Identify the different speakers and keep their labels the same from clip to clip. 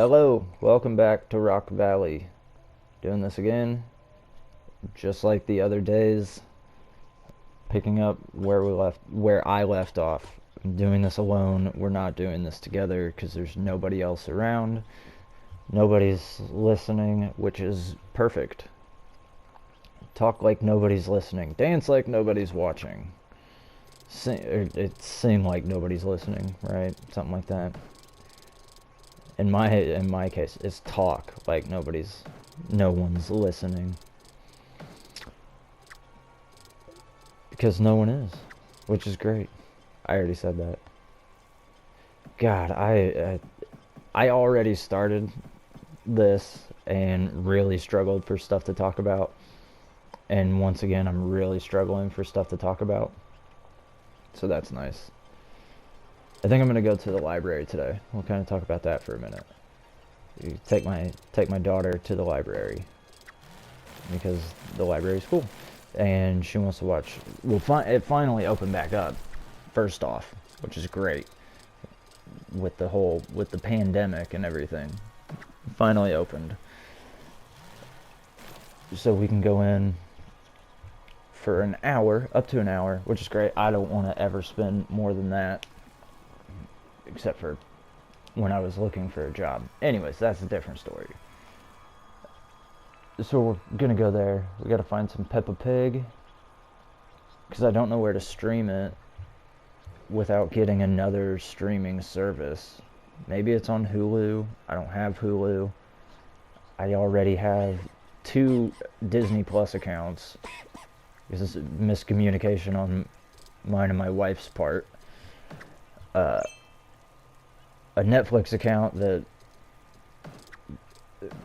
Speaker 1: Hello, welcome back to Rockvalley. Doing this again, just like the other days, picking up where I left off. I'm doing this alone. We're not doing this together because there's nobody else around. Nobody's listening, which is perfect. Talk like nobody's listening. Dance like nobody's watching. It seemed like nobody's listening, right? Something like that. In my case, it's talk like no one's listening, because no one is, which is great. I already said that. God, I already started this and really struggled for stuff to talk about, and once again, I'm really struggling for stuff to talk about. So that's nice. I think I'm gonna go to the library today. We'll kind of talk about that for a minute. Take my daughter to the library because the library's cool, and she wants to watch. It finally opened back up. First off, which is great with the pandemic and everything. It finally opened, so we can go in for an hour, up to an hour, which is great. I don't want to ever spend more than that, except for when I was looking for a job. Anyways, that's a different story. So we're gonna go there. We gotta find some Peppa Pig, because I don't know where to stream it without getting another streaming service. Maybe it's on Hulu. I don't have Hulu. I already have 2 Disney Plus accounts. This is miscommunication on mine and my wife's part. A Netflix account that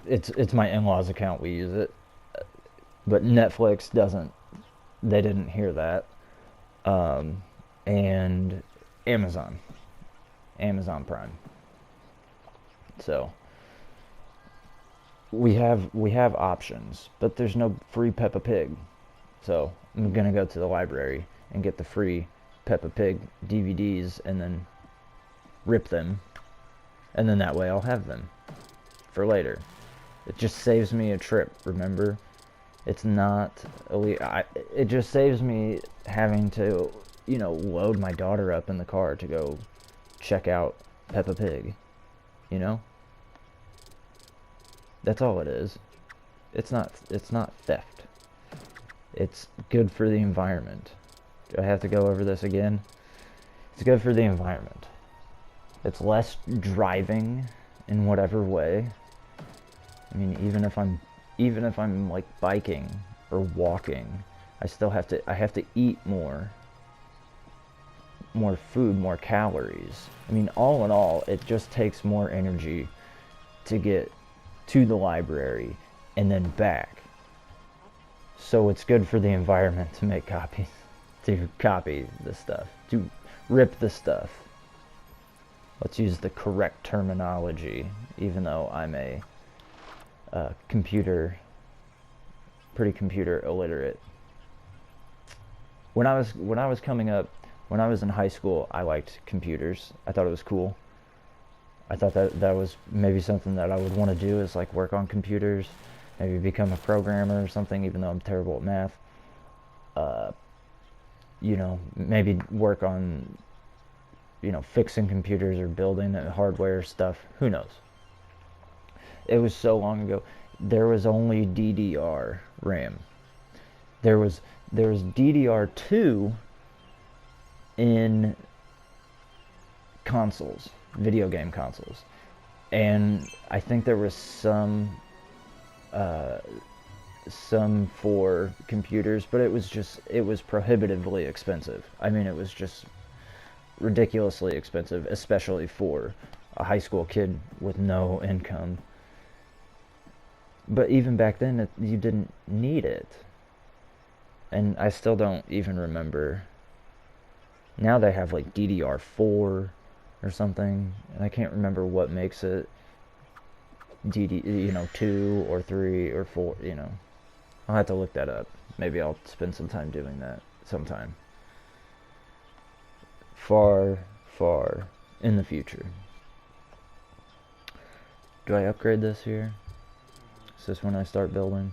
Speaker 1: it's my in-laws account. We use it, but Netflix doesn't. They didn't hear that. And Amazon Prime. So we have options, but there's no free Peppa Pig. So I'm gonna go to the library and get the free Peppa Pig DVDs and then rip them, and then that way I'll have them for later. It just saves me a trip, remember? It's not it just saves me having to, load my daughter up in the car to go check out Peppa Pig, you know? That's all it is. It's not theft. It's good for the environment. Do I have to go over this again? It's good for the environment. It's less driving in whatever way. I mean, even if I'm like biking or walking, I have to eat more food, more calories. I mean, all in all, it just takes more energy to get to the library and then back. So it's good for the environment to make copies, to copy the stuff, to rip the stuff. Let's use the correct terminology, even though I'm a pretty computer illiterate. When I was coming up, when I was in high school, I liked computers. I thought it was cool. I thought that was maybe something that I would want to do, is like work on computers, maybe become a programmer or something, even though I'm terrible at math. Maybe work on, fixing computers or building hardware stuff. Who knows? It was so long ago. There was only DDR RAM. There was DDR2 in consoles, video game consoles, and I think there was some for computers, but it was prohibitively expensive. I mean, it was just ridiculously expensive, especially for a high school kid with no income. But even back then, you didn't need it. And I still don't even remember. Now they have like DDR4 or something, and I can't remember what makes it 2 or 3 or 4, I'll have to look that up. Maybe I'll spend some time doing that sometime. Far, far in the future. Do I upgrade this here? Is this when I start building?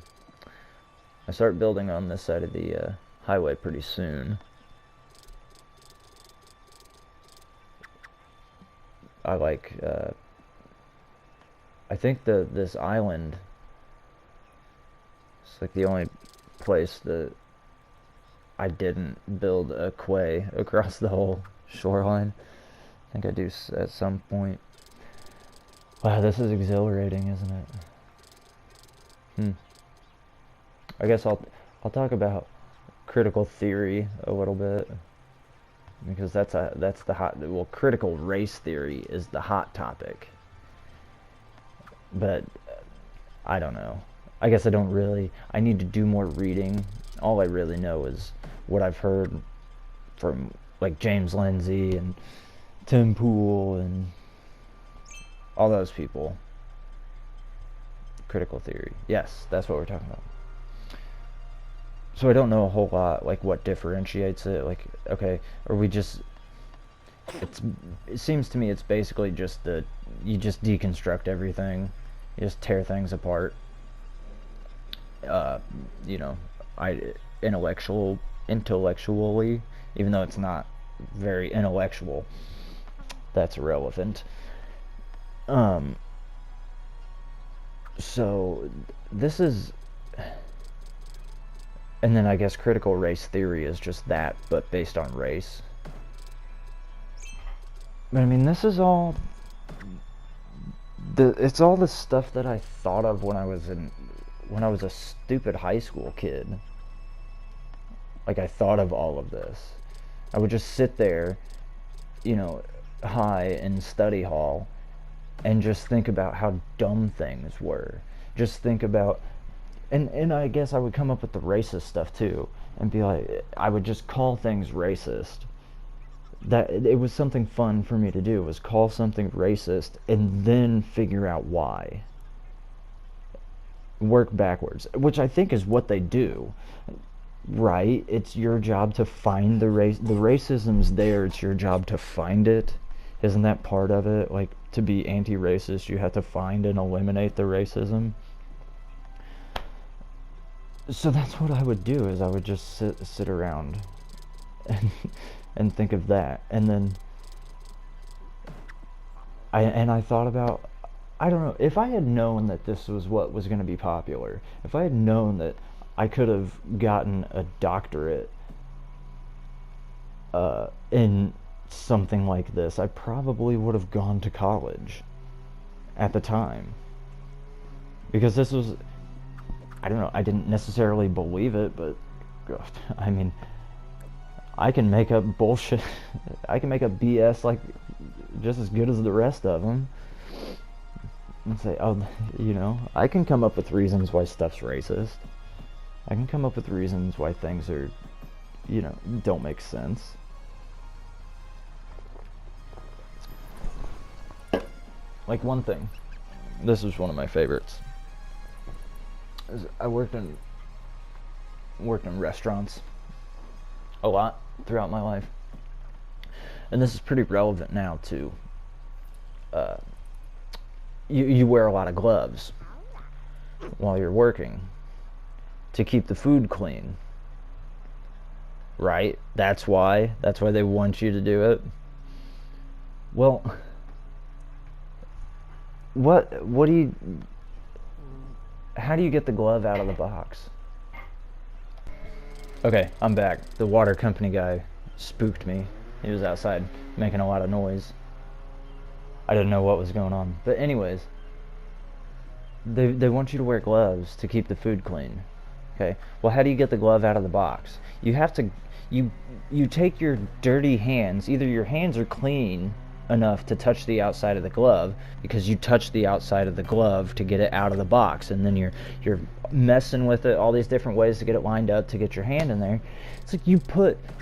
Speaker 1: I start building on this side of the highway pretty soon. I like, I think this island is like the only place that I didn't build a quay across the whole shoreline. I think I do at some point. Wow, this is exhilarating, isn't it? I guess I'll talk about critical theory a little bit, because that's the hot, well, critical race theory is the hot topic. But I don't know. I guess I need to do more reading. All I really know is what I've heard from like James Lindsay and Tim Pool and all those people. Critical theory. Yes, that's what we're talking about. So I don't know a whole lot, like, what differentiates it. Like, okay, or we just... It seems to me it's basically just you just deconstruct everything. You just tear things apart. You know, intellectually, even though it's not very intellectual, that's irrelevant. So this is, and then I guess critical race theory is just that, but based on race. But I mean, this is all it's all the stuff that I thought of when I was a stupid high school kid. Like, I thought of all of this. I would just sit there, you know, high in study hall and just think about how dumb things were. Just think about, and I guess I would come up with the racist stuff too, and be like, I would just call things racist. That it was something fun for me to do, was call something racist and then figure out why. Work backwards, which I think is what they do, right? It's your job to find the racism's there, it's your job to find it. Isn't that part of it? Like, to be anti-racist, you have to find and eliminate the racism. So that's what I would do, is I would just sit around and think of that. And then I thought about, I don't know, if I had known that this was what was going to be popular, if I had known that I could have gotten a doctorate in something like this, I probably would have gone to college at the time. Because this was, I don't know, I didn't necessarily believe it, but God, I mean, I can make up bullshit. I can make up BS like just as good as the rest of them. And say, oh, you know, I can come up with reasons why stuff's racist. I can come up with reasons why things are, you know, don't make sense. Like, one thing, this is one of my favorites, is I worked in restaurants a lot throughout my life, and this is pretty relevant now too. You wear a lot of gloves while you're working to keep the food clean, right? That's why they want you to do it. Well, how do you get the glove out of the box? Okay, I'm back. The water company guy spooked me. He was outside making a lot of noise. I didn't know what was going on. But anyways, they want you to wear gloves to keep the food clean. Okay, well, how do you get the glove out of the box? You have to, you take your dirty hands, either your hands are clean enough to touch the outside of the glove, because you touch the outside of the glove to get it out of the box, and then you're messing with it, all these different ways to get it lined up to get your hand in there. It's like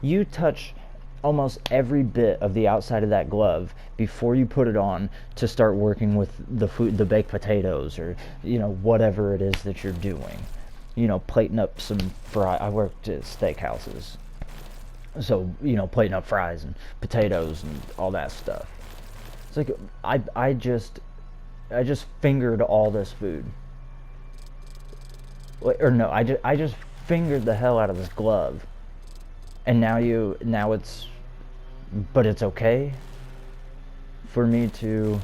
Speaker 1: you touch almost every bit of the outside of that glove before you put it on to start working with the food, the baked potatoes, or, you know, whatever it is that you're doing. You know, plating up some I worked at steakhouses, so, you know, plating up fries and potatoes and all that stuff. It's like, I just fingered all this food. Or no, I just fingered the hell out of this glove. And now it's, but it's okay for me to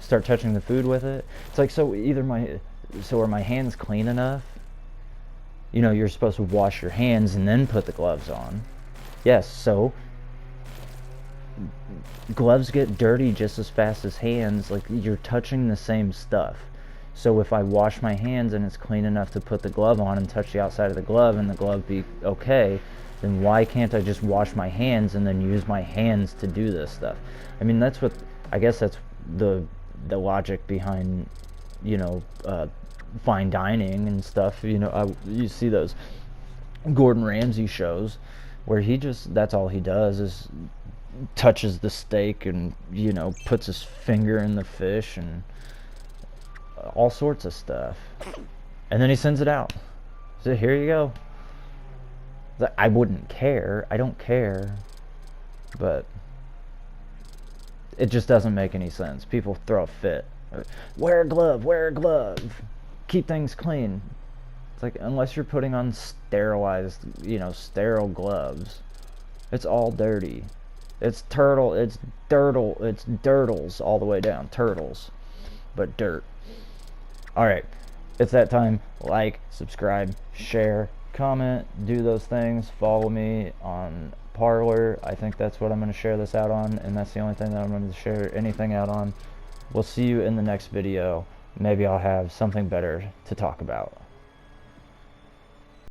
Speaker 1: start touching the food with it. It's like, so are my hands clean enough? You know, you're supposed to wash your hands and then put the gloves on. Yes, so gloves get dirty just as fast as hands. Like, you're touching the same stuff. So if I wash my hands and it's clean enough to put the glove on and touch the outside of the glove and the glove be okay, then why can't I just wash my hands and then use my hands to do this stuff? I mean, I guess that's the logic behind, you know, fine dining and stuff. You know, you see those Gordon Ramsay shows where that's all he does is touches the steak and, you know, puts his finger in the fish and all sorts of stuff, and then he sends it out. So here you go. I wouldn't care. I don't care, but it just doesn't make any sense. People throw a fit. Wear a glove. Wear a glove. Keep things clean. It's like, unless you're putting on sterile gloves, it's all dirty. It's dirtles all the way down. Turtles, but dirt. Alright, it's that time. Like, subscribe, share, comment, do those things. Follow me on Parler. I think that's what I'm going to share this out on, and that's the only thing that I'm going to share anything out on. We'll see you in the next video. Maybe I'll have something better to talk about.